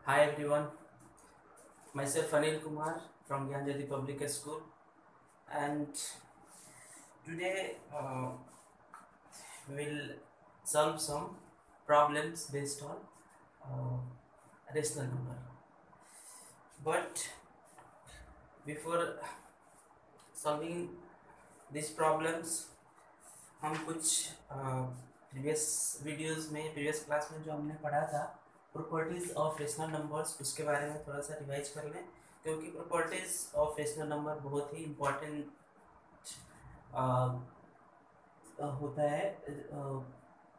Hi everyone, myself Anil Kumar from Gyanjati Public School, and today we will solve some problems based on rational number. But before solving these problems, हम कुछ previous videos में previous class में जो हमने पढ़ा था properties of rational numbers उसके बारे में थोड़ा सा रिवाइज कर लें, क्योंकि प्रॉपर्टीज ऑफ रेशनल नंबर बहुत ही इम्पोर्टेंट होता है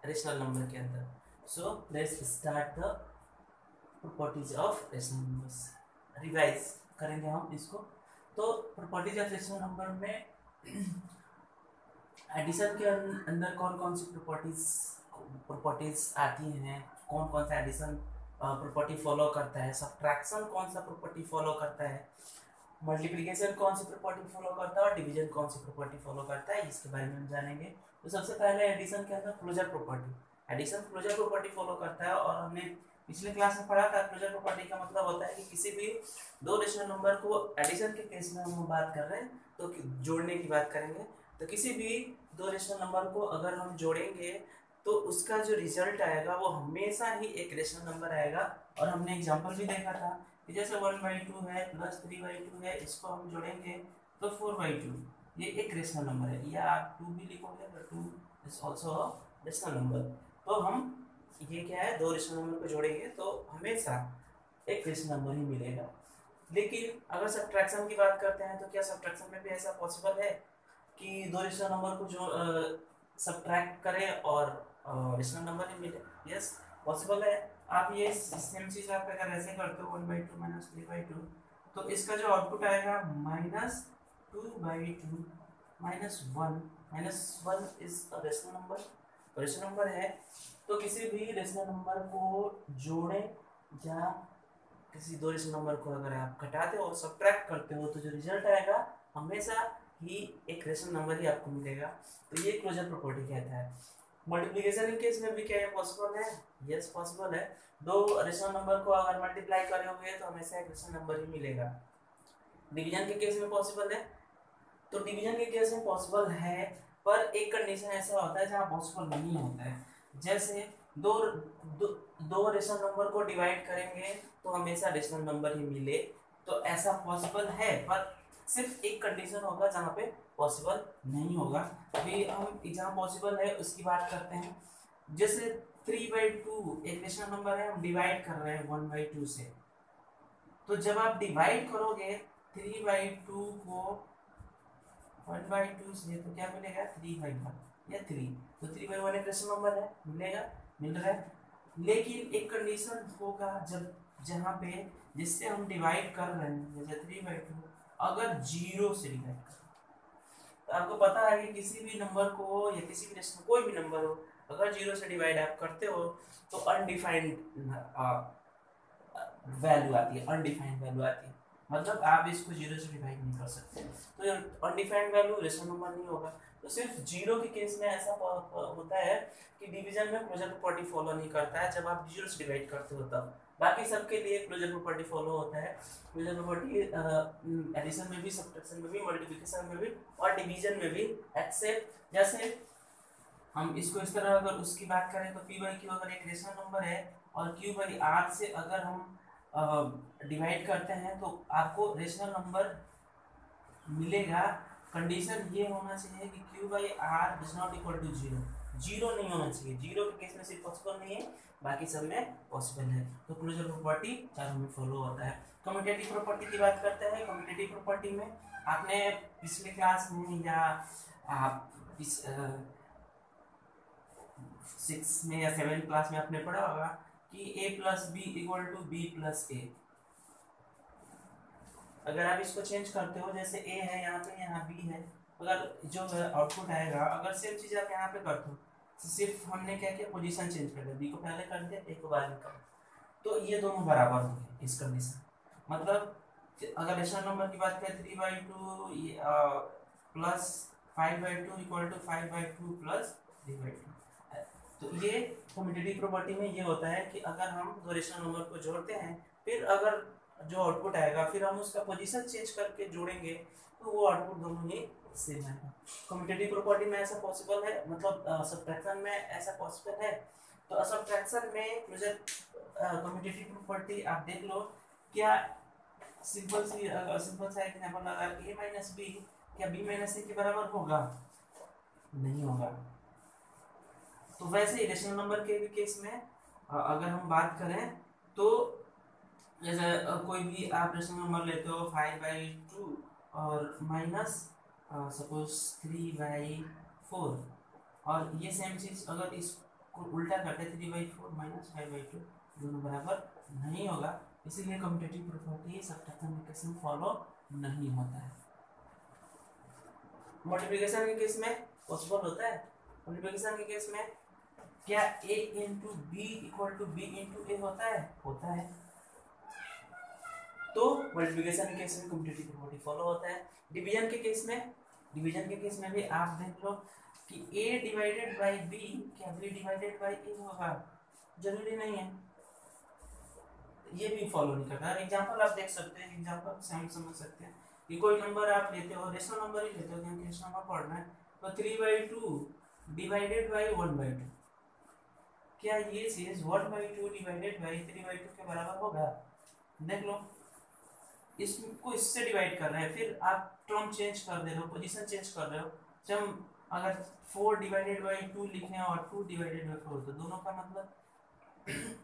रेशनल नंबर के अंदर. So let's start the properties of rational numbers. Revise करेंगे हम इसको. तो प्रॉपर्टीज ऑफ रेशनल नंबर में एडिशन के अंदर कौन कौन सी प्रॉपर्टीज आती हैं, कौन कौन सा एडिशन प्रॉपर्टी फॉलो करता है, सब्ट्रैक्शन कौन सा प्रॉपर्टी फॉलो करता है, मल्टीप्लिकेशन कौन सी प्रॉपर्टी फॉलो करता है और डिवीजन कौन सी प्रॉपर्टी फॉलो करता है, इसके बारे में हम जानेंगे. तो सबसे पहले एडिशन के अंदर closure property. Addition closure property follow करता है और हमने पिछले क्लास में पढ़ा था. क्लोजर प्रॉपर्टी का मतलब होता है कि किसी भी दो रेशनल नंबर को एडिशन के केस में हम बात कर रहे हैं तो जोड़ने की बात करेंगे. तो किसी भी दो रेशनल नंबर को अगर हम जोड़ेंगे तो उसका जो रिजल्ट आएगा वो हमेशा ही एक रेशनल नंबर आएगा. और हमने एग्जांपल भी देखा था कि जैसे 1/2 है प्लस 3/2 है, इसको हम जोड़ेंगे तो 4/2, ये एक रेशनल नंबर है. या आप 2 भी लिखोगे तो 2 इज ऑल्सो रेशनल नंबर. तो हम ये क्या है, दो रेशनल नंबर को जोड़ेंगे तो हमेशा एक रेशनल नंबर ही मिलेगा. लेकिन अगर सब्ट्रैक्शन की बात करते हैं तो क्या सब्ट्रैक्शन में भी ऐसा पॉसिबल है कि दो रेशनल नंबर को जो सब्ट्रैक्ट करें और रेशनल नंबर ही मिले? यस, पॉसिबल है. आप ये सेम चीज आप अगर ऐसे करते हो 1/2 माइनस 3/2, तो इसका जो आउटपुट आएगा -2/2 -1. -1 is a rational number. Rational number है तो किसी भी रेशनल नंबर को जोड़ें या किसी दो रेशनल नंबर को अगर आप घटाते हो और सब्ट्रैक्ट करते हो तो जो रिजल्ट आएगा हमेशा ही एक रेशनल नंबर ही आपको मिलेगा. तो ये क्लोजर प्रॉपर्टी कहता है. मल्टीप्लिकेशन के केस में भी क्या है, पॉसिबल है? यस, पॉसिबल है. दो रेशनल नंबर को अगर मल्टीप्लाई करोगे तो हमेशा एक रेशनल नंबर ही मिलेगा. डिवीजन के केस में पॉसिबल है? तो डिवीजन के केस में पॉसिबल है, पर एक कंडीशन ऐसा होता है जहाँ पॉसिबल नहीं होता है. जैसे दो दो, दो रेशनल नंबर को डिवाइड करेंगे तो हमेशा रेशनल नंबर ही मिले. तो ऐसा पॉसिबल है, पर सिर्फ एक कंडीशन होगा जहाँ पे पॉसिबल नहीं होगा. अभी हम जहाँ पॉसिबल है उसकी बात करते हैं. जैसे 3/2 एक रेशनल नंबर है, हम डिवाइड कर रहे हैं 1/2 से. तो जब आप डिवाइड करोगे 3/2 को 1/2 से तो क्या मिलेगा, 3/1 या 3. तो 3/1 एक रेशनल नंबर है, मिलेगा, मिल रहा है. लेकिन एक कंडीशन होगा जब जहाँ पे जिससे हम डिवाइड कर रहे हैं, जैसे 3/2 अगर 0 से डिवाइड कर, तो आपको पता है कि किसी भी नंबर को या किसी भी रेशनल कोई भी नंबर हो, अगर 0 से डिवाइड आप करते हो तो अनडिफाइंड वैल्यू आती है. अनडिफाइंड वैल्यू आती है मतलब आप इसको 0 से डिवाइड नहीं कर सकते. तो अनडिफाइंड वैल्यू रेशनल नंबर नहीं होगा. तो सिर्फ 0 के केस में ऐसा होता है कि डिवीजन में क्लोजर प्रॉपर्टी फॉलो नहीं करता है जब आप 0 से डिवाइड करते हो तब. बाकी सबके लिए क्लोजर प्रॉपर्टी फॉलो होता है. क्लोजर प्रॉपर्टी एडिशन में भी, सब्ट्रैक्शन में भी, मल्टीप्लिकेशन में भी और डिवीजन में भी, एक्सेप्ट जैसे हम इसको इस तरह अगर उसकी बात करें तो p/q अगर एक रेशनल नंबर है और q/r से अगर हम डिवाइड करते हैं तो आपको रेशनल नंबर मिलेगा. कंडीशन ये होना चाहिए कि q/r is not equal to 0. 0 नहीं होना चाहिए. 0 के केस में सिर्फ पॉसिबल नहीं है, बाकी सब में पॉसिबल है. तो क्लोजर प्रॉपर्टी चारों में फॉलो होता है. कम्यूटेटिव प्रॉपर्टी की बात करते हैं. कम्यूटेटिव प्रॉपर्टी में आपने पिछले क्लास में या आप इस 6 में या 7 क्लास में आपने पढ़ा होगा कि a plus B equal to B plus A. अगर आप इसको चेंज करते हो, जैसे a है यहाँ पे, यहाँ b है, अगर जो आउटपुट आएगा अगर सेम चीज़ आप यहाँ पे करते हो तो सिर्फ हमने क्या किया, पोजीशन चेंज कर दिया. b को पहले कर दिया, a को बाद में कर. तो ये दोनों बराबर हो गए इस कंडीशन. मतलब अगर रेशनल नंबर की बात करें 3/2 प्लस 5/2 इक्वल टू 5/2 प्लस 3/2. तो ये कम्यूटेटिव प्रॉपर्टी में ये होता है कि अगर हम दो रेशनल नंबर को जोड़ते हैं फिर अगर जो आउटपुट आएगा फिर हम उसका पोजीशन चेंज करके जोड़ेंगे तो वो आउटपुट दोनों ही सेम आएगा। कम्यूटेटिव प्रॉपर्टी में ऐसा पॉसिबल है, मतलब सब्ट्रैक्शन में ऐसा पॉसिबल है। तो सब्ट्रैक्शन में मुझे कम्यूटेटिव प्रॉपर्टी आप देख लो, क्या सिंपल सा एग्जांपल, अगर a माइनस बी क्या b माइनस a के बराबर होगा? नहीं होगा। तो वैसे ही रेशनल नंबर के भी केस में अगर हम बात करें तो जैसे कोई भी आप रेशनल नंबर लेते हो 5/2 और माइनस सपोज 3/4, और ये सेम चीज अगर इसको उल्टा करते 3/4 माइनस 5/2 दोनों बराबर नहीं होगा। इसीलिए कम्यूटेटिव प्रॉपर्टी सब्ट्रैक्शन के केस में फॉलो नहीं होता है। मल्टीप्लिकेशन के केस में पॉसिबल होता है। मल्टीप्लिकेशन के केस में क्या a into B equal to B into A होता है? होता है। तो मल्टीप्लिकेशन के केस में कम्यूटेटिव प्रॉपर्टी फॉलो होता है। डिवीजन के केस में भी आप देख लो कि a डिवाइडेड बाय b क्या b डिवाइडेड बाय a होगा? जरूरी नहीं है, ये भी फॉलो नहीं करता। एग्जांपल आप देख सकते हैं, एग्जांपल से हम समझ सकते हैं कि कोई नंबर आप लेते हो, रेशनल नंबर ही लेते हो क्योंकि रेशनल नंबर पढ़ना है, तो 3/2 डिवाइडेड बाय 1/2, क्या ये चीज 1/2 डिवाइडेड बाय 3/2 के बराबर होगा? देख लो, इसको इससे डिवाइड कर रहे हैं, फिर आप टर्म चेंज कर दे रहे हो, पोजीशन चेंज कर रहे हो। जब अगर 4 डिवाइडेड बाय 2 लिखें और 2 डिवाइडेड बाय 4 तो दोनों का मतलब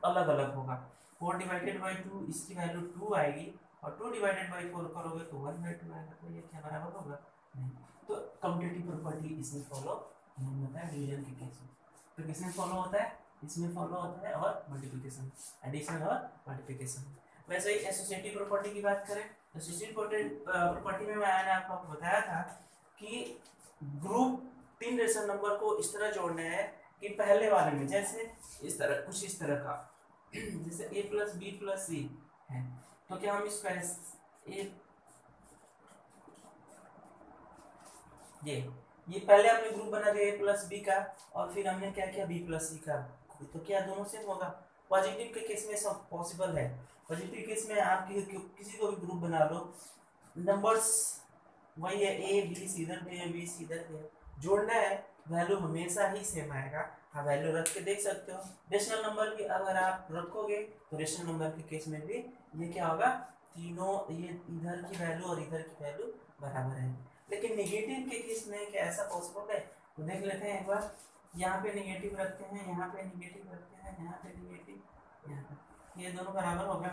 अलग अलग होगा। 4 डिवाइडेड बाय 2 इसकी वैल्यू 2 आएगी और 2 डिवाइडेड बाय 4 करोगे तो 1/2 आएगा, तो ये क्या बराबर होगा? नहीं। तो कम्यूटेटिव प्रॉपर्टी इसमें फॉलो नहीं होता है डिवीजन के केस में। तो किसमें फॉलो होता है? इसमें फॉलो होता है और मल्टीप्लिकेशन, एडिशन और मल्टीप्लिकेशन। वैसे ही एसोसिएटिव प्रॉपर्टी की बात करें, एसोसिएटिव प्रॉपर्टी में मैंने आपको बताया था कि ग्रुप 3 रेशनल नंबर को इस तरह जोड़ने हैं कि पहले वाले में जैसे इस तरह, कुछ इस तरह का, जैसे a प्लस बी प्लस सी है, तो क्या हम इसका ये पहले हमने ग्रुप बना दिया a प्लस बी का और फिर हमने क्या किया b प्लस सी का, तो क्या दोनों सेम होगा? पॉजिटिव के केस में सब पॉसिबल है। पॉजिटिव केस में आप किसी को भी ग्रुप बना लो, नंबर्स वही है, a b सी इधर पे है, b सी इधर पे है, जोड़ना है, वैल्यू हमेशा ही सेम आएगा। आप वैल्यू रख के देख सकते हो। रेशनल नंबर भी अगर आप रखोगे तो रेशनल नंबर के केस में भी ये क्या होगा? तीनों, ये इधर की वैल्यू और इधर की वैल्यू बराबर है। लेकिन नेगेटिव के केस में क्या ऐसा पॉसिबल है? तो देख लेते हैं एक बार। यहाँ पे नेगेटिव रखते हैं, यहाँ पे नेगेटिव रखते हैं, यहाँ पे नेगेटिव, यहाँ पे, ये दोनों बराबर होगा?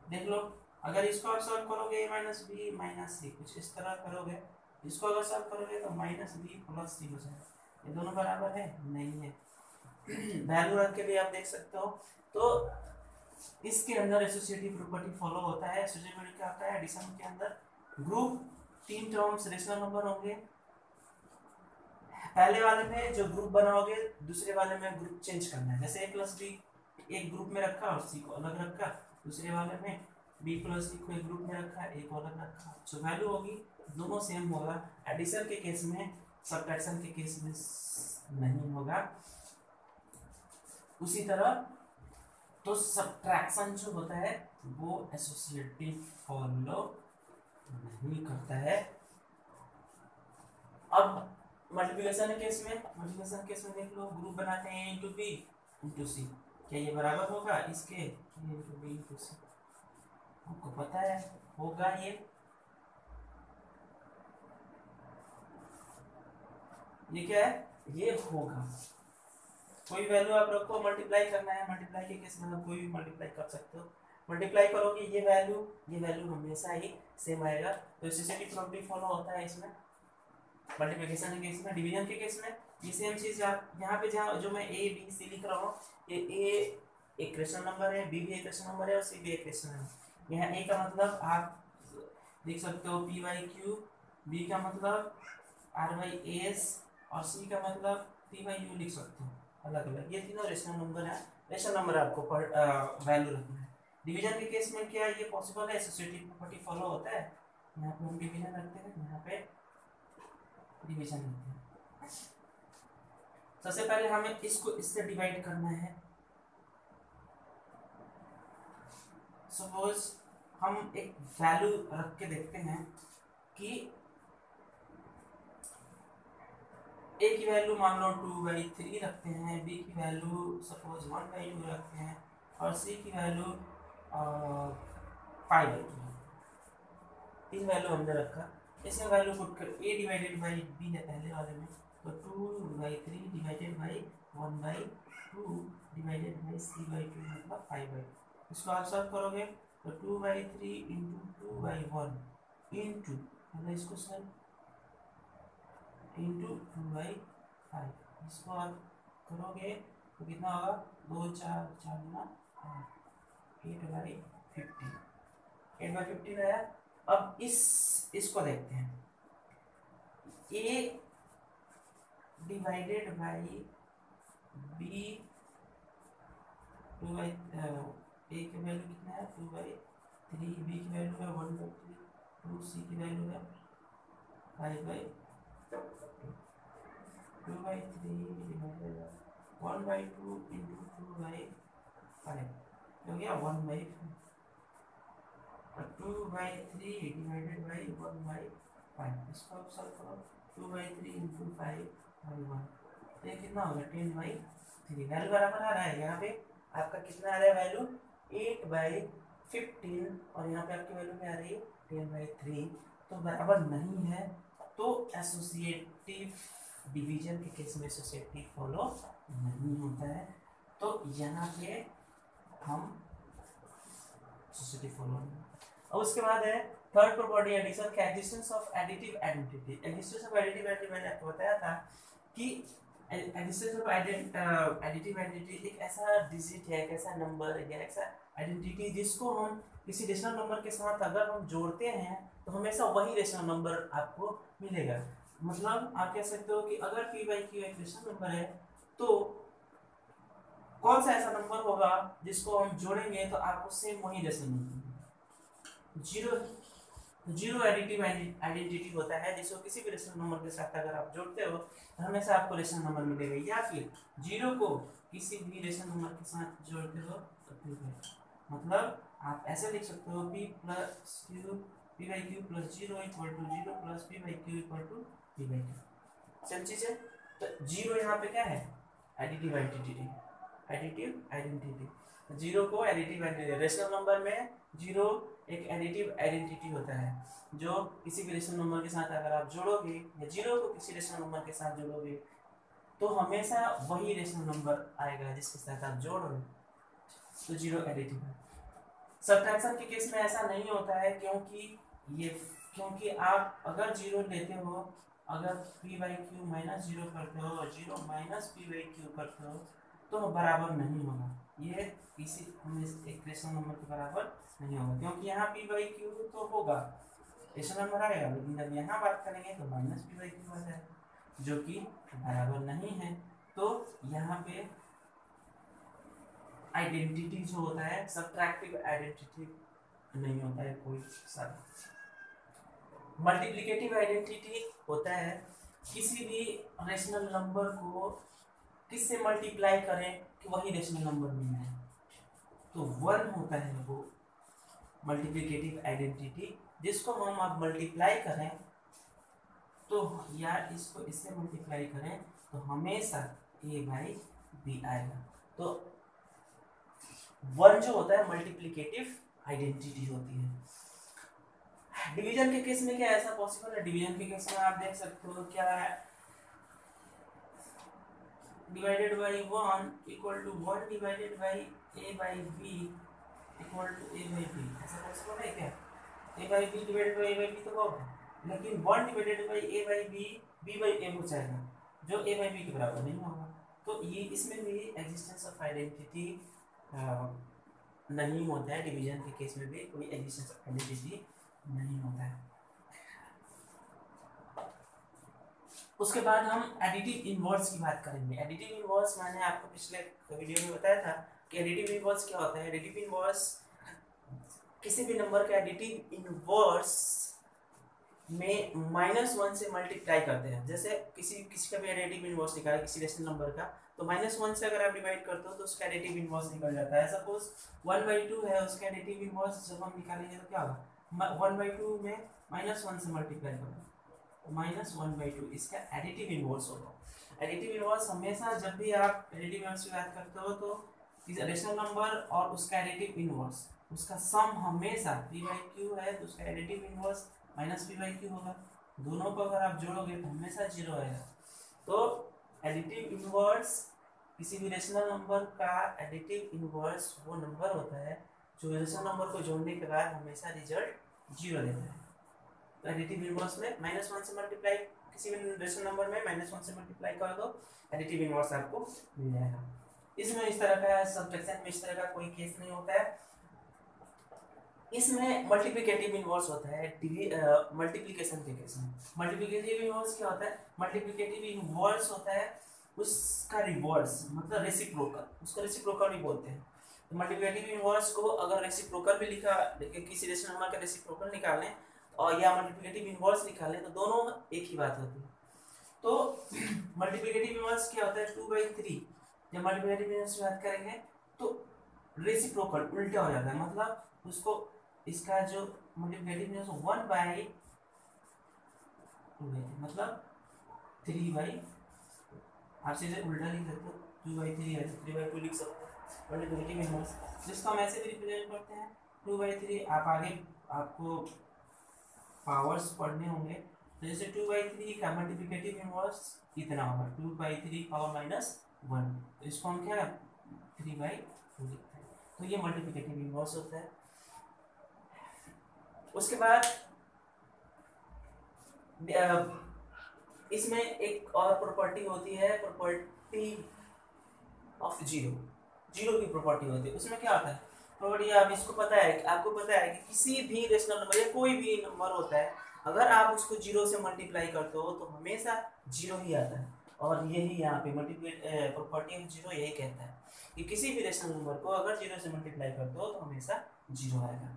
देख लो, अगर इसको आप सॉल्व करोगे a माइनस बी माइनस सी, कुछ इस तरह करोगे, इसको अगर सॉल्व करोगे तो माइनस बी प्लस सी हो जाएगा। ये दोनों बराबर है? नहीं है। वैल्यू रख के भी आप देख सकते हो। तो इसके अंदर एसोसिएटिव प्रॉपर्टी फॉलो होता है। एसोसिएटिव क्या होता है? एडिशन के अंदर ग्रुप 3 टर्म्स रेशनल नंबर होंगे, पहले वाले में जो ग्रुप बनाओगे दूसरे वाले में ग्रुप चेंज करना है। जैसे a प्लस बी एक ग्रुप में रखा और c को अलग रखा, दूसरे वाले में b प्लस सी को एक ग्रुप में रखा, a को अलग रखा, जो वैल्यू होगी दोनों सेम होगा। एडिशन के केस में, सब्ट्रैक्शन के केस में नहीं होगा। उसी तरह तो सब्ट्रैक्शन जो होता है वो एसोसिएटिव फॉलो नहीं करता है। अब मल्टीप्लिकेशन केस में देख लो, ग्रुप बनाते हैं a इंटू बी इंटू सी, क्या ये बराबर होगा इसके? a इंटू बी इंटू सी, आपको पता है होगा, ये क्या है? ये होगा। कोई वैल्यू आप रखो, मल्टीप्लाई करना है, मल्टीप्लाई के केस में आप कोई भी मल्टीप्लाई कर सकते हो। मल्टीप्लाई करोगे ये वैल्यू हमेशा ही सेम आएगा। तो एसोसिएटिव प्रॉपर्टी फॉलो होता है इसमें। मल्टीप्लिकेशन के केस में, डिवीजन के केस में ये सेम चीज आप यहाँ पे, जहाँ जो मैं a b c लिख रहा हूँ, ये a एक रेशनल नंबर है, b भी एक रेशनल नंबर है और c भी एक रेशनल नंबर है। यहाँ a का मतलब आप देख सकते हो p/q, b का मतलब r/s और c का मतलब p/u लिख सकते हो अलग अलग। ये तीनों रेशनल नंबर है, रेशनल नंबर आपको वैल्यू रखना है। डिवीजन के केस में क्या ये पॉसिबल है? एसोसिएटिव प्रॉपर्टी फॉलो होता है। यहाँ पे हम डिवीजन रखते हैं, यहाँ पे डिवीजन रखते हैं। सबसे पहले हमें इसको इससे डिवाइड करना है, सपोज हम एक वैल्यू रख के देखते हैं कि ए की वैल्यू मान लो 2/3 रखते हैं, बी की वैल्यू सपोज 1/2 रखते हैं और सी की वैल्यू 5/2। तीन वैल्यू हमने रखा, इसमें वैल्यू पुट कर a डिवाइडेड बाई b है पहले वाले में, तो 2/3 divided by 1/2 divided by c/2 मतलब 5/2। इसको आप सॉल्व करोगे तो 2/3 इंटू 2/1 इंटू मतलब इसको सॉल्व इंटू 2/5, इसको आप करोगे तो कितना होगा 2 4 4 गुना 8/15, 8/15 आया। अब इसको देखते हैं, a divided by b, a की वैल्यू कितना है 2/3, b की वैल्यू है 1/3, 2 c की वैल्यू है 5/2, 2/3 डिवाइडेड बाई 1/2 इंटू 2/5 हो गया 1/5, 2/3 डिवाइडेड बाई 1/5, इसको आप सॉल्व करो 2/3 इंटू 5/1, तो ये कितना होगा 10/3। वैल्यू बराबर आ रहा है, यहाँ पे आपका कितना आ रहा है वैल्यू 8/15 और यहाँ पे आपकी वैल्यू क्या आ रही है 10/3, तो बराबर नहीं है। तो एसोसिएटिव डिवीजन के केस में एसोसिएटिव फॉलो नहीं होता है, तो यहाँ पे हम एसोसिएटिव फॉलो नहीं। और उसके बाद है थर्ड प्रॉपर्टी एडिशन का existence of additive identity. Existence of additive identity मैंने आपको बताया था कि एग्जिस्टेंस ऑफ एडिटिव आइडेंटिटी एक ऐसा डिजिट है, एक ऐसा नंबर है या ऐसा आइडेंटिटी जिसको हम किसी रेशनल नंबर के साथ अगर हम जोड़ते हैं तो हमेशा वही रेशनल नंबर आपको मिलेगा। मतलब आप कह सकते हो कि अगर p/q एक रेशनल नंबर है तो कौन सा ऐसा नंबर होगा जिसको हम जोड़ेंगे तो आपको सेम वही rational number. Zero additive identity होता है जिसको किसी भी रेशनल नंबर के साथ अगर आप जोड़ते हो तो हमेशा आपको रेशनल नंबर मिलेगा, या फिर जीरो को किसी भी रेशनल नंबर के साथ जोड़ते हो तो मतलब आप ऐसे लिख सकते हो p/q plus 0 equal to 0 plus p/q equal to p/q। Same चीज है, तो जीरो यहाँ पे क्या है एडिटिव आइडेंटिटी। जीरो को एडिटिव आइडेंटिटी, रेशनल नंबर में जीरो एक एडिटिव आइडेंटिटी होता है जो किसी भी रेशनल नंबर के साथ अगर आप जोड़ोगे या जीरो को किसी रेशनल नंबर के साथ जोड़ोगे तो हमेशा वही रेशनल नंबर आएगा जिसके साथ आप जोड़ रहे हो, तो जीरो एडिटिव है। सब्ट्रैक्शन के केस में ऐसा नहीं होता है क्योंकि आप अगर जीरो लेते हो, अगर p/q माइनस 0 करते हो और 0 माइनस p/q करते हो तो बराबर नहीं होगा, ये किसी एक रेशनल नंबर के बराबर नहीं होगा, क्योंकि यहाँ p/q तो होगा रेशनल नंबर आएगा, लेकिन जब यहाँ बात करेंगे तो माइनस p/q आ जाएगा जो कि बराबर नहीं है। तो यहाँ पे आइडेंटिटी जो होता है सब्ट्रैक्टिव आइडेंटिटी नहीं होता है कोई सा। मल्टीप्लिकेटिव आइडेंटिटी होता है किसी भी रेशनल नंबर को किससे मल्टीप्लाई करें कि वही रेशनल नंबर मिले, तो वन होता है वो मल्टीप्लिकेटिव आइडेंटिटी, जिसको हम आप मल्टीप्लाई करें तो या इसको इससे मल्टीप्लाई करें तो हमेशा a/b आएगा। तो वन जो होता है मल्टीप्लिकेटिव आइडेंटिटी होती है। डिवीजन के केस में क्या ऐसा पॉसिबल है? डिवीजन के केस में आप देख सकते हो क्या है, divided by 1 equal to 1 divided by a/b equal to a/b, ऐसा पॉसिबल है क्या? a/b डिवाइडेड बाई a/b तो होगा, लेकिन 1 डिवाइडेड बाई a/b b/a हो जाएगा जो a/b के बराबर नहीं होगा। तो ये इसमें भी एग्जिस्टेंस ऑफ आइडेंटिटी नहीं होता है, डिवीजन के केस में भी कोई एग्जिस्टेंस ऑफ आइडेंटिटी नहीं होता है। उसके बाद हम एडिटिव इनवर्स की बात करेंगे। एडिटिव इनवर्स मैंने आपको पिछले वीडियो में बताया था कि एडिटिव इनवर्स क्या होता है। एडिटिव इनवर्स किसी भी नंबर का एडिटिव इनवर्स में -1 से मल्टीप्लाई करते हैं, जैसे किसी किसी का भी एडिटिव इनवर्स निकाला किसी रेशनल नंबर का, तो -1 से अगर आप डिवाइड करते हो तो उसका एडिटिव इनवर्स निकल जाता है। सपोज 1/2 है, उसका एडिटिव इनवर्स जब हम निकालेंगे तो क्या होगा, 1/2 में -1 से मल्टीप्लाई करो तो -1/2 इसका एडिटिव इनवर्स होगा। एडिटिव इनवर्स हमेशा जब भी आप एडिटिव इनवर्स की बात करते हो तो रेशनल नंबर और उसका एडिटिव इनवर्स, उसका सम हमेशा p/q है तो उसका एडिटिव इनवर्स -p/q होगा। दोनों को अगर आप जोड़ोगे तो हमेशा 0 आएगा। तो एडिटिव इनवर्स किसी भी रेशनल नंबर का एडिटिव इनवर्स वो नंबर होता है जो रेशनल नंबर को जोड़ने के बाद हमेशा रिजल्ट 0 देता है। तो एडिटिव इनवर्स में -1 से मल्टीप्लाई, किसी भी रेशनल नंबर में -1 से मल्टीप्लाई कर दो, एडिटिव इनवर्स आपको मिल जाएगा। इसमें इस तरह का सब्ट्रैक्शन में इस तरह का कोई केस नहीं होता है। इसमें मल्टीप्लिकेटिव इनवर्स होता है मल्टीप्लिकेशन के केस में। मल्टीप्लिकेटिव इनवर्स क्या होता है, मल्टीप्लिकेटिव इनवर्स होता है उसका रिवर्स, मतलब रेसिप्रोकल, उसको रेसिप्रोकल भी बोलते हैं। तो मल्टीप्लिकेटिव इनवर्स को अगर रेसिप्रोकल भी लिखा, किसी रेशनल नंबर का रेसिप्रोकल निकालें और या मल्टीप्लिकेटिव इनवर्स निकालें तो दोनों एक ही बात होती है। तो मल्टीप्लिकेटिव इनवर्स क्या होता है, 2/3 जब मल्टीप्लिकेटिव इनवर्स की बात करेंगे तो रेसिप्रोकल उल्टा हो जाता है, मतलब उसको इसका जो मल्टीप्लिकेटिव इनवर्स 1/2 मतलब 3/, आप सीधे उल्टा लिख सकते हो, 2/3 है 3/2 लिख सकते हो मल्टीप्लिकेटिव इनवर्स, जिसको हम ऐसे भी रिप्रेजेंट करते हैं 2/3। आप आगे आपको पावर्स पढ़ने होंगे, तो जैसे 2/3 का मल्टीप्लिकेटिव इनवर्स कितना होगा, 2/3 पावर -1, तो इसको हम क्या 3/2 लिखते हैं। तो ये मल्टीप्लिकेटिव इनवर्स होता है। उसके बाद इसमें एक और प्रॉपर्टी होती है, प्रॉपर्टी ऑफ जीरो, जीरो की प्रॉपर्टी होती है। उसमें क्या होता है प्रॉपर्टी, आप इसको पता है, आपको पता है कि किसी भी रेशनल नंबर या कोई भी नंबर होता है, अगर आप उसको 0 से मल्टीप्लाई करते हो तो हमेशा 0 ही आता है। और यही यहाँ पे मल्टीप्लाई प्रॉपर्टी ऑफ जीरो यही कहता है कि किसी भी रेशनल नंबर को अगर 0 से मल्टीप्लाई करते हो तो हमेशा 0 आएगा।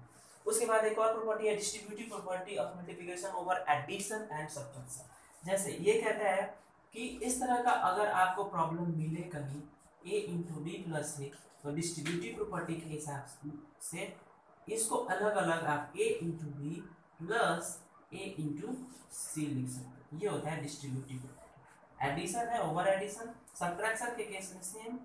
उसके बाद एक और प्रॉपर्टी है distributive property of multiplication over addition and subtraction. जैसे ये कहता है कि इस तरह का अगर आपको प्रॉब्लम मिले कहीं a इंटू बी प्लस ए, तो डिस्ट्रीब्यूटिव प्रॉपर्टी के हिसाब से इसको अलग अलग आप a into B plus A into C लिख सकते हो। ये होता है डिस्ट्रीब्यूटिव प्रॉपर्टी। एडिशन है ओवर एडिशन, सब्ट्रैक्शन के केस में सेम,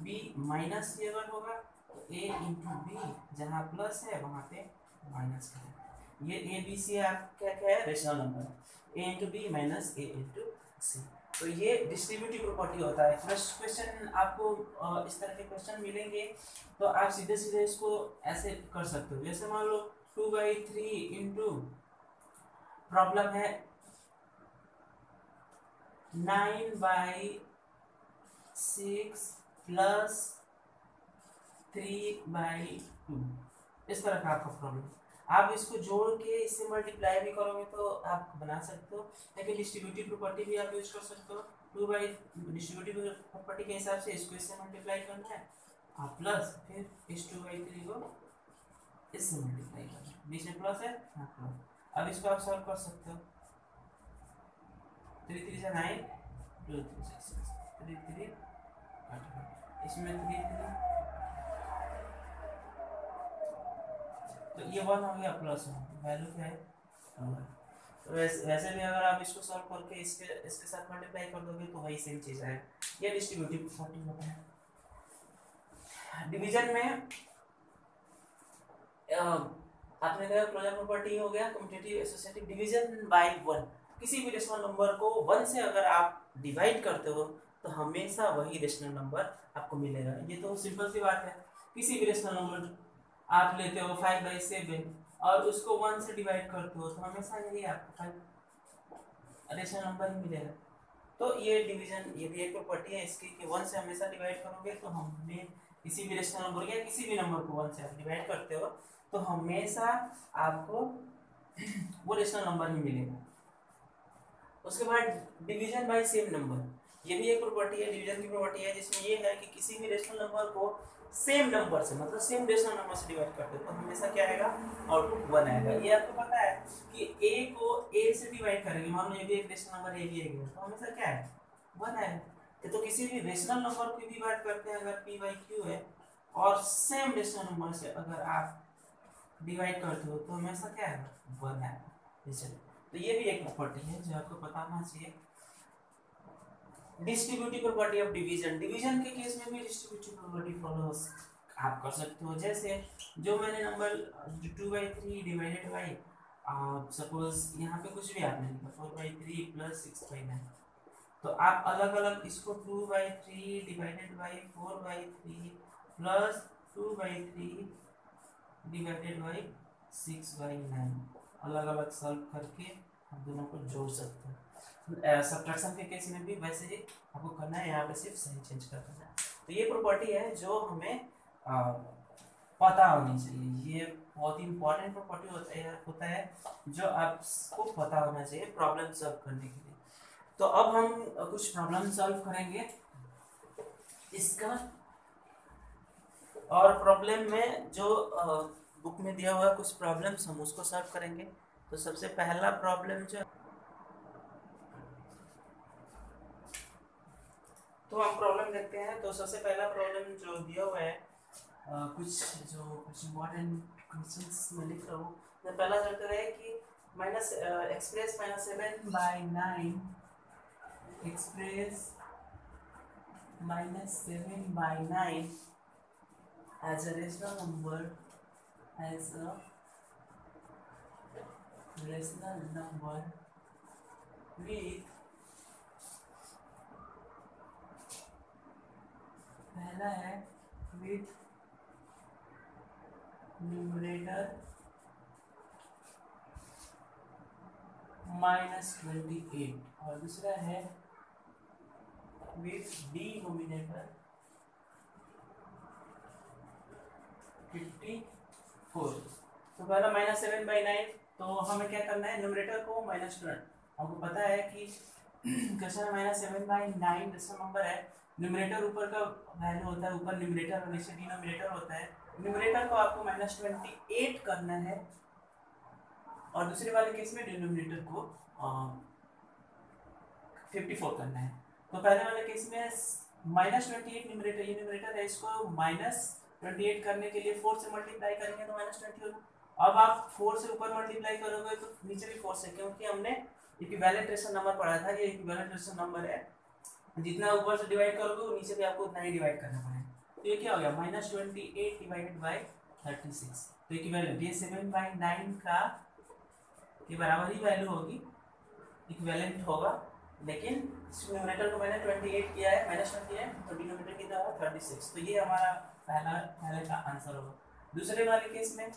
b माइनस सी अगर होगा तो a इंटू बी, जहाँ प्लस है वहाँ पे माइनस है। ये ए बी सी आप क्या क्या है rational number, a into B minus A into C. तो ये डिस्ट्रीब्यूटिव प्रॉपर्टी होता है। फर्स्ट क्वेश्चन आपको इस तरह के क्वेश्चन मिलेंगे तो आप सीधे सीधे इसको ऐसे कर सकते हो। जैसे मान लो 2/3 इंटू प्रॉब्लम है 9/6 प्लस 3/2, इस तरह का आपका प्रॉब्लम। आप इसको जोड़ के इससे मल्टीप्लाई भी करोगे तो आप बना सकते हो, लेकिन डिस्ट्रीब्यूटिव प्रॉपर्टी भी आप यूज कर सकते हो। 2 डिस्ट्रीब्यूटिव प्रॉपर्टी के हिसाब से इसको इससे मल्टीप्लाई करना है आप प्लस, फिर इस 2/3 को इससे मल्टीप्लाई करना है, बीच में प्लस है हाँ प्लस। अब इसको आप सॉल्व कर सकते हो, 3 3 से 9, 2 3 से 6, 3 3 इसमें 3 3, तो ये 1 हो गया प्लस 1, वैल्यू क्या है 1। तो वैसे भी अगर आप इसको सॉल्व करके इसके साथ मल्टीप्लाई कर दोगे तो वही सेम चीज़ आएगा। ये डिस्ट्रीब्यूटिव प्रॉपर्टी होता है। डिवीजन में आपने कहा क्लोजर प्रॉपर्टी हो गया, कम्यूटेटिव एसोसिएटिव। डिवीजन बाय 1, किसी भी रेशनल नंबर को 1 से अगर आप डिवाइड करते हो तो हमेशा वही रेशनल नंबर आपको मिलेगा। ये तो सिंपल सी बात है। किसी भी रेशनल नंबर आप लेते हो 5/7 और उसको 1 से डिवाइड करते हो तो हमेशा यही आपको 5 रेशनल नंबर ही मिलेगा। तो ये डिवीजन, ये भी एक प्रॉपर्टी है इसकी कि 1 से हमेशा डिवाइड करोगे तो हमें किसी भी रेशनल नंबर या किसी भी नंबर को 1 से आप डिवाइड करते हो तो हमेशा आपको वो रेशनल नंबर ही मिलेगा। उसके बाद डिवीजन बाय सेम नंबर, ये भी एक प्रॉपर्टी है, डिवीजन की प्रॉपर्टी है, जिसमें ये है कि किसी भी रेशनल नंबर को सेम नंबर से, मतलब सेम डेसिमल नंबर से डिवाइड करते हो तो हमेशा क्या आएगा, आउटपुट 1 आएगा। ये आपको पता है कि a को a से डिवाइड करेंगे, मान लो ये भी एक रेशनल नंबर a भी है तो हमेशा क्या है, 1 आएगा। तो किसी भी रेशनल नंबर को डिवाइड करते हैं अगर p बाई q है और सेम रेशनल नंबर से अगर आप डिवाइड करते हो तो हमेशा क्या है, 1 आएगा। तो ये भी एक प्रॉपर्टी है जो आपको पता होना चाहिए। Distributive property of division, division के केस में भी डिस्ट्रीब्यूटिव प्रॉपर्टी फॉलो आप कर सकते हो। जैसे जो मैंने नंबर 2/3 डिवाइडेड बाई, सपोज यहाँ पे कुछ भी आपने लिखा 4/3 प्लस 6/9, तो आप अलग अलग इसको 2/3 divided by 4/3 plus 2/3 divided by 6/9 अलग अलग सॉल्व करके आप दोनों को जोड़ सकते हैं। सब्ट्रैक्शन के केस में भी वैसे ही आपको करना है, यहाँ पे सिर्फ साइन चेंज कर देना है। तो ये प्रॉपर्टी है जो हमें पता होनी चाहिए, ये बहुत ही इंपॉर्टेंट प्रॉपर्टी होता है जो आपको पता होना चाहिए प्रॉब्लम सॉल्व करने के लिए। तो अब हम कुछ प्रॉब्लम सॉल्व करेंगे इसका, और प्रॉब्लम में जो बुक में दिया हुआ कुछ प्रॉब्लम्स हम उसको सॉल्व करेंगे। तो सबसे पहला प्रॉब्लम जो, तो हम प्रॉब्लम देखते हैं। तो सबसे पहला प्रॉब्लम जो दिया हुआ है, कुछ इम्पोर्टेंट क्वेश्चंस में लिख रहा हूँ। तो पहला चैप्टर है कि express -7/9 express -7/9 as a rational number, as a rational number with, पहला है with numerator -28 और दूसरा है with denominator 54। तो पहला -7/9, तो हमें क्या करना है, न्यूमरेटर को -20, हमको पता है कि क्वेश्चन -7/9 रेशनल नंबर है, न्यूमरेटर ऊपर का वैल्यू होता है, ऊपर न्यूमरेटर और नीचे डिनोमिनेटर होता है। न्यूमरेटर को आपको -28 करना है और दूसरे वाले केस में डिनोमिनेटर को 54 करना है। तो पहले वाले केस में -28 न्यूमरेटर, ये न्यूमरेटर है, इसको -28 करने के लिए 4 से मल्टीप्लाई करेंगे तो -20 होगा। अब आप 4 से ऊपर मल्टीप्लाई करोगे तो नीचे भी 4 से, क्योंकि हमने इक्विवेलेंट रेशनल नंबर पढ़ा था, ये इक्विवेलेंट रेशनल नंबर है, जितना ऊपर से डिवाइड करोगे नीचे भी आपको उतना ही डिवाइड करना पड़ेगा। तो ये क्या हो गया, -28 डिवाइडेड बाई 36। तो इक्विवेलेंट ये 7/9 का के बराबर ही वैल्यू होगी, इक्विवेलेंट होगा, लेकिन न्यूमरेटर को मैंने 28 किया है, -28, तो डिनोमिनेटर कितना होगा 36। तो ये हमारा पहले का आंसर होगा। दूसरे वाले केस में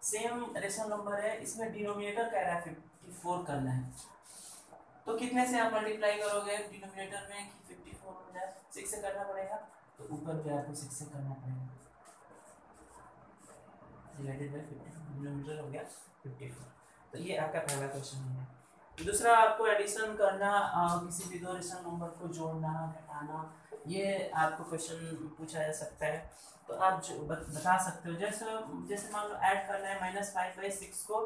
सेम रेशनल नंबर है, इसमें डिनोमिनेटर कह रहा है 54 करना है, तो कितने से आप मल्टीप्लाई करोगे डिनोमिनेटर में कि 54 हो जाए, 6 से करना पड़ेगा, तो ऊपर भी आपको 6 से करना पड़ेगा, डिवाइडेड बाय 54, डिनोमिनेटर हो गया 54। तो ये आपका पहला क्वेश्चन है। दूसरा आपको एडिशन करना, किसी भी दो रेशनल नंबर को जोड़ना घटाना, ये आपको क्वेश्चन पूछा जा सकता है। तो आप बता सकते हो, जैसे मान लो ऐड करना है -5/6 को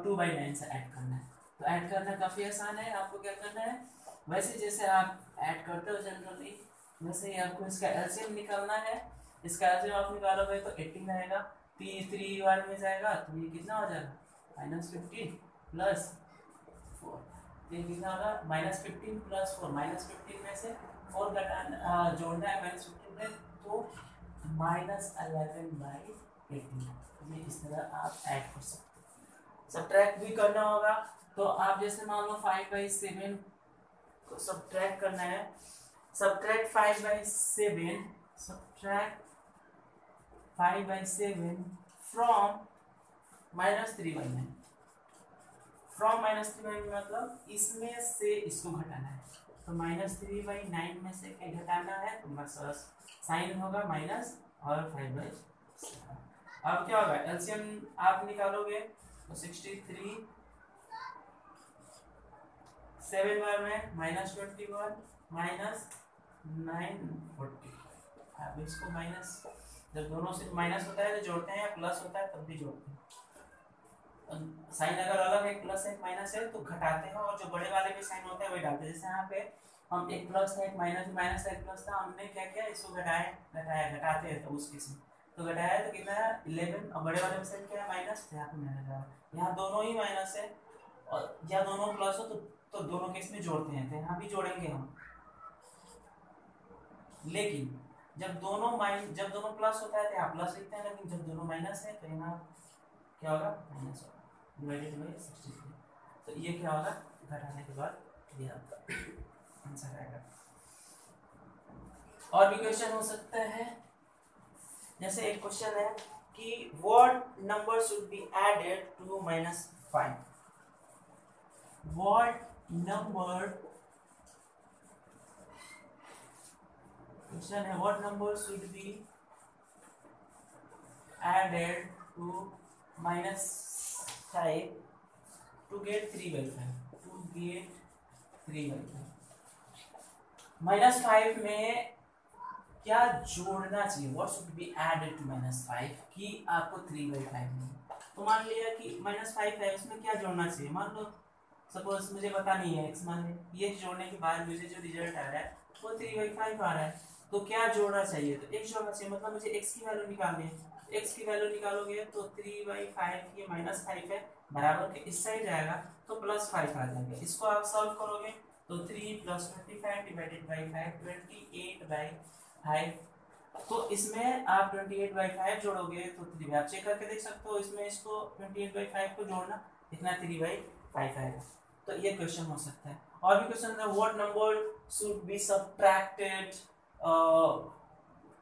2/9 से ऐड करना है, तो ऐड करना काफ़ी आसान है। आपको क्या करना है, वैसे जैसे आप ऐड करते हो जनरली वैसे ही आपको इसका एलसीएम निकालना है। इसका एलसीएम आप निकालोगे तो 18 आएगा, 3 बार में जाएगा तो ये कितना हो जाएगा, -15 प्लस 4, ये कितना होगा, -15 प्लस 4, -15 में से 4 घटाना जोड़ना है -15 में, तो -11/18। ये इस तरह आप ऐड कर सकते हो। सब्ट्रैक्ट भी करना होगा, तो आप जैसे मान लो 5/7 को सब्ट्रैक्ट करना है, सब्ट्रैक्ट 5/7 फ्रॉम -3/9, फ्रॉम -3/9 मतलब इसमें से इसको घटाना है, तो -3/9 में से क्या घटाना है, तो बस साइन होगा माइनस और 5/7। अब क्या होगा, एलसीएम आप निकालोगे तो 63, 7 बार में -21 -945, अब इसको माइनस, जब दोनों से माइनस होता है तो जोड़ते हैं, या प्लस होता है तब भी जोड़ते हैं। साइन अगर अलग है, प्लस है माइनस है, तो घटाते हैं, और जो बड़े वाले में साइन होता है वही डालते हैं। जैसे यहाँ पे हम एक प्लस था एक माइनस, माइनस था एक प्लस था, हमने क्या किया, इसको घटाया घटाते हैं तो उस केस में तो घटाया तो कितना है 11, और बड़े वाले में साइन क्या है माइनस, यहाँ पे माइनस है, यहाँ दोनों ही माइनस है और या दोनों प्लस हो तो दोनों केस में जोड़ते हैं, तो यहाँ भी जोड़ेंगे हम। लेकिन जब दोनों प्लस होता है तो यहाँ प्लस लिखते हैं, लेकिन जब दोनों माइनस है तो यहाँ क्या होगा, माइनस होगा, डिवाइडेड बाई 63। तो ये क्या होगा, घटाने के बाद ये आपका आंसर आएगा। और भी क्वेश्चन हो सकता है, जैसे एक क्वेश्चन है कि what number should be added to -5। What number, question है what number should be added to -5 to get 3/5, to get 3/5। -5 में क्या जोड़ना चाहिए, what should be added to -5 कि आपको 3/5 मिले। तो मान लिया कि -5 है, उसमें क्या जोड़ना चाहिए, मान लो सपोज मुझे पता नहीं है x, मान लो ये जोड़ने के बाद मुझे जो रिजल्ट आ रहा है वो 3/5 आ रहा है, तो क्या जोड़ना चाहिए, तो x जोड़ना चाहिए, मतलब मुझे x की वैल्यू निकालनी है। x की वैल्यू निकालोगे तो 3/5 ये -5 है, बराबर के इस साइड जाएगा तो +5 आ जाएगा। इसको आप सॉल्व करोगे तो 3 + 25 डिवाइडेड बाई 5, 28/5। तो इसमें आप 28/5 जोड़ोगे तो 3, आप चेक करके देख सकते हो, इसमें इसको 28/5 को जोड़ना इतना 3/5 आएगा। तो ये क्वेश्चन हो सकता है। और भी क्वेश्चन है, what number should be subtracted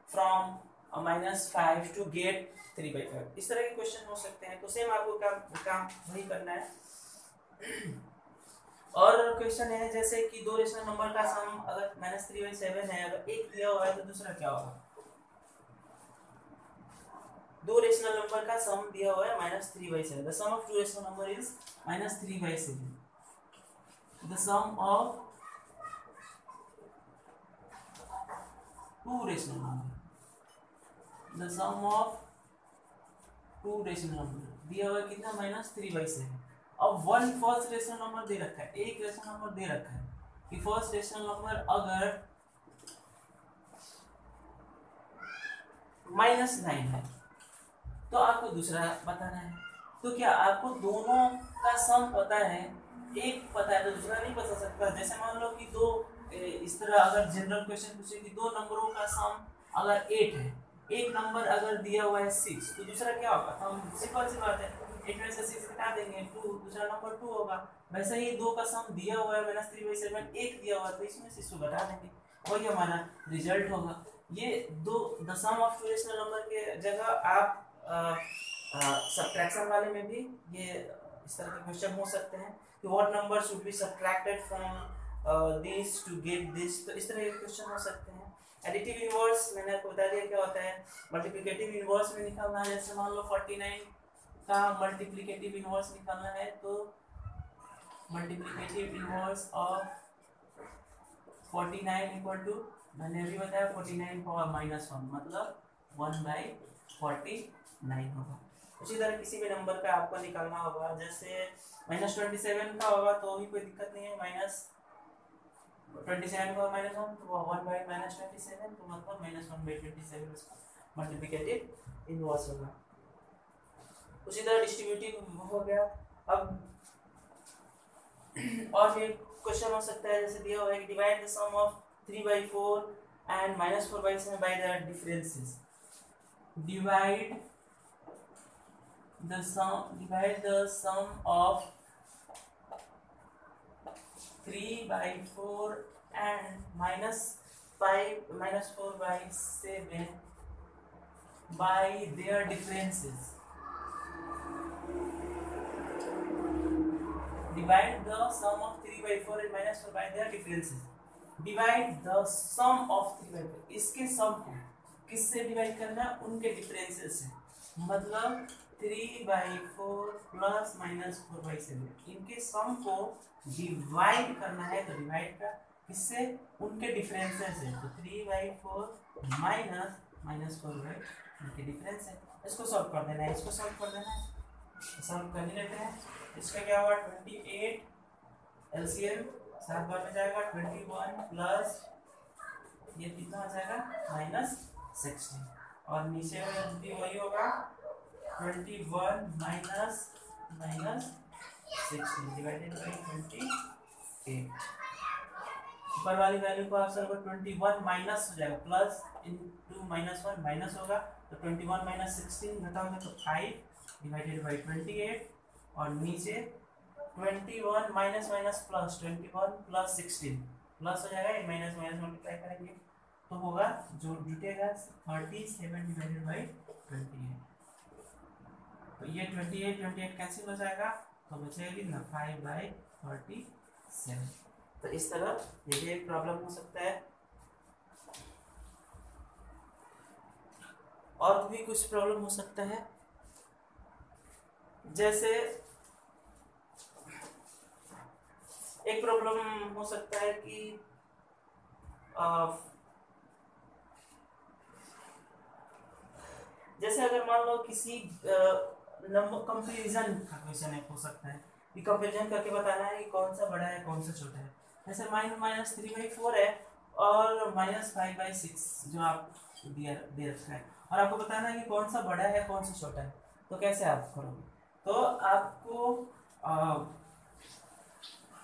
from -5 to get 3/5। इस तरह के क्वेश्चन हो सकते हैं। तो सेम आपको काम वही करना है। और क्वेश्चन है जैसे कि दो रेशनल नंबर का सम अगर -3/7 है, अगर एक दिया हुआ है तो दूसरा क्या होगा। दो रेशनल नंबर का सम दिया हुआ है -3/7, the sum of two rational number is -3/7। The sum of two rational number, the sum of two rational number दिया हुआ है कितना, -3/7। अब वन फर्स्ट रेशनल नंबर दे रखा है, एक रेशनल नंबर दे रखा है कि फर्स्ट रेशनल नंबर अगर -9 है तो आपको दूसरा बताना है। तो क्या आपको दोनों का सम पता है, एक पता है तो दूसरा नहीं बता सकता। जैसे मान लो कि दो इस तरह अगर जनरल क्वेश्चन पूछे कि दो नंबरों का सम अगर 8 है, एक नंबर अगर दिया हुआ है 6, तो दूसरा क्या होगा, हम सिंपल सी बात है 8 में से 6 घटा देंगे 2, दूसरा नंबर 2 होगा। वैसे ही दो का सम दिया हुआ है -3/7, एक दिया हुआ है तो इसमें से इसको घटा देंगे, वही हमारा रिजल्ट होगा। ये दो the sum of two rational number के जगह आप सब्ट्रैक्शन वाले में भी ये इस तरह के क्वेश्चन हो सकते हैं कि what number should be subtracted from this to get this. तो इस तरह के क्वेश्चन हो सकते हैं। एडिटिव इनवर्स मैंने आपको बता दिया क्या होता है। मल्टीप्लिकेटिव इनवर्स में निकालना है, जैसे मान लो 49 का मल्टीप्लिकेटिव इनवर्स निकालना है तो multiplicative inverse of 49 equal to, मैंने अभी बताया 49 पावर -1 मतलब 1/49 होगा। उसी तरह किसी भी नंबर का आपको निकालना होगा, जैसे -27 का होगा तो भी कोई दिक्कत नहीं है, -27 का -1 तो 1/-27 तो मतलब -1/27 उसका मल्टीप्लिकेटिव इनवर्स होगा। उसी तरह डिस्ट्रीब्यूटिव हो गया। अब और भी क्वेश्चन हो सकता है, जैसे दिया हुआ है कि divide the sum of 3/4 and -4/7 by the differences। divide the sum of 3/4 and -4/7 by their differences। divide the sum of 3/4 and -4 by their differences। Divide the sum of 3/4, इसके सम को किससे डिवाइड करना है, उनके डिफरेंसेस से, मतलब 3/4 प्लस -4/7 इनके सम को डिवाइड करना है। तो डिवाइड का किससे? उनके डिफरेंसेस से। तो 3/4 माइनस -4 उनके डिफरेंस है। इसको सॉल्व कर देना है, इसको सॉल्व कर देना है। सॉल्व कर ही लेते हैं। इसका क्या हुआ 28 एलसीएम 7 बार में जाएगा 21 प्लस ये कितना आ जाएगा -16 और नीचे में भी वही होगा 21 माइनस 16 डिवाइडेड बाई 28। ऊपर वाली वैल्यू को आप सबको 21 माइनस हो जाएगा प्लस इनटू -1 माइनस होगा तो 21 माइनस 16 घटाओगे तो 5 डिवाइडेड बाई 28 और नीचे 21 minus minus plus 21 plus 16 plus हो जाएगा ये माइनस माइनस मल्टीप्लाई करेंगे तो होगा जो जुटेगा 37 डिवाइडेड बाई 28। तो ये 28 कैंसिल हो जाएगा तो बचेगा कितना 5/37। तो इस तरह ये भी एक प्रॉब्लम हो सकता है। और भी कुछ प्रॉब्लम हो सकता है जैसे एक प्रॉब्लम हो सकता है कि जैसे अगर मान लो किसी नंबर कंपैरिजन का क्वेश्चन हो सकता है कि कंपैरिजन करके बताना है कि कौन सा बड़ा है कौन सा छोटा है। जैसे -3/4 है और -5/6 जो आप दे रखा है और आपको बताना है कि कौन सा बड़ा है कौन सा छोटा है। तो कैसे आप करोगे? तो आपको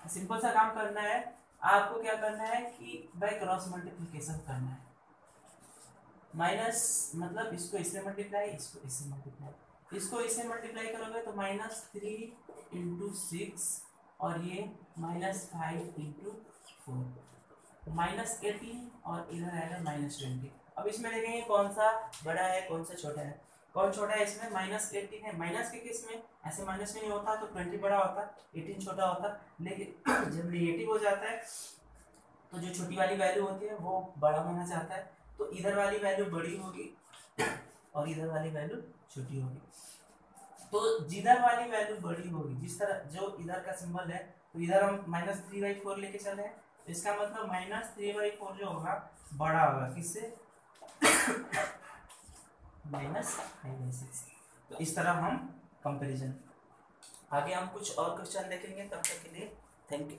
सिंपल सा काम करना है। आपको क्या करना है कि बाय क्रॉस मल्टीप्लिकेशन करना है। माइनस मतलब इसको इससे मल्टीप्लाई इसको इससे मल्टीप्लाई इसको इससे मल्टीप्लाई करोगे तो -3 × 6 और ये -5 × 4 -18 और इधर आएगा -20। अब इसमें देखेंगे कौन सा बड़ा है कौन सा छोटा है। कौन छोटा है इसमें -18 है। माइनस के केस में ऐसे माइनस में नहीं होता तो 20 बड़ा होता 18 छोटा होता। लेकिन जब नेगेटिव हो जाता है तो जो छोटी वाली वैल्यू होती है वो बड़ा होना चाहता है तो इधर वाली वैल्यू बड़ी होगी और इधर वाली वैल्यू छोटी होगी। तो जिधर वाली वैल्यू बड़ी होगी जिस तरह जो इधर का सिंबल है तो इधर हम -3/4 लेके चले हैं तो इसका मतलब -3/4 जो होगा बड़ा होगा किससे -5/6। तो इस तरह हम कंपैरिजन। आगे हम कुछ और क्वेश्चन देखेंगे तब तक के लिए थैंक यू।